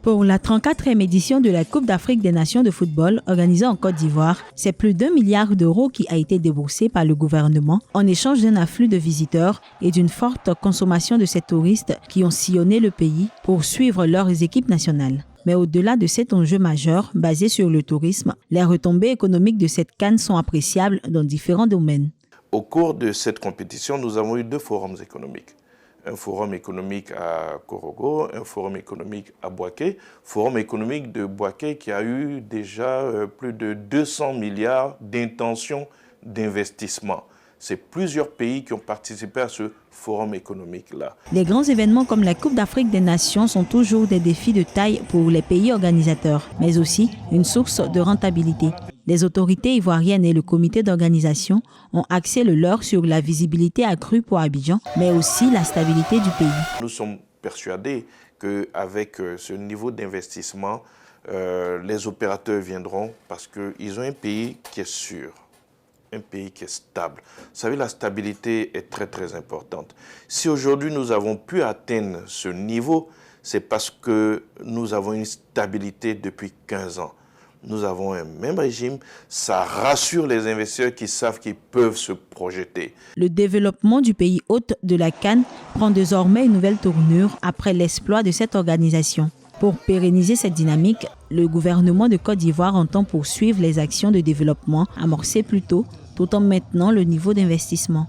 Pour la 34e édition de la Coupe d'Afrique des Nations de football organisée en Côte d'Ivoire, c'est plus d'1 milliard d'euros qui a été déboursé par le gouvernement en échange d'un afflux de visiteurs et d'une forte consommation de ces touristes qui ont sillonné le pays pour suivre leurs équipes nationales. Mais au-delà de cet enjeu majeur basé sur le tourisme, les retombées économiques de cette CAN sont appréciables dans différents domaines. Au cours de cette compétition, nous avons eu 2 forums économiques. Un forum économique à Korogo, un forum économique à Bouaké. Forum économique de Bouaké qui a eu déjà plus de 200 milliards d'intentions d'investissement. C'est plusieurs pays qui ont participé à ce forum économique-là. Les grands événements comme la Coupe d'Afrique des Nations sont toujours des défis de taille pour les pays organisateurs, mais aussi une source de rentabilité. Les autorités ivoiriennes et le comité d'organisation ont axé le leur sur la visibilité accrue pour Abidjan, mais aussi la stabilité du pays. Nous sommes persuadés qu'avec ce niveau d'investissement, les opérateurs viendront parce qu'ils ont un pays qui est sûr. Un pays qui est stable. Vous savez, la stabilité est très très importante. Si aujourd'hui nous avons pu atteindre ce niveau, c'est parce que nous avons une stabilité depuis 15 ans. Nous avons un même régime, ça rassure les investisseurs qui savent qu'ils peuvent se projeter. Le développement du pays hôte de la CAN prend désormais une nouvelle tournure après l'exploit de cette organisation. Pour pérenniser cette dynamique, le gouvernement de Côte d'Ivoire entend poursuivre les actions de développement amorcées plus tôt, tout en maintenant le niveau d'investissement.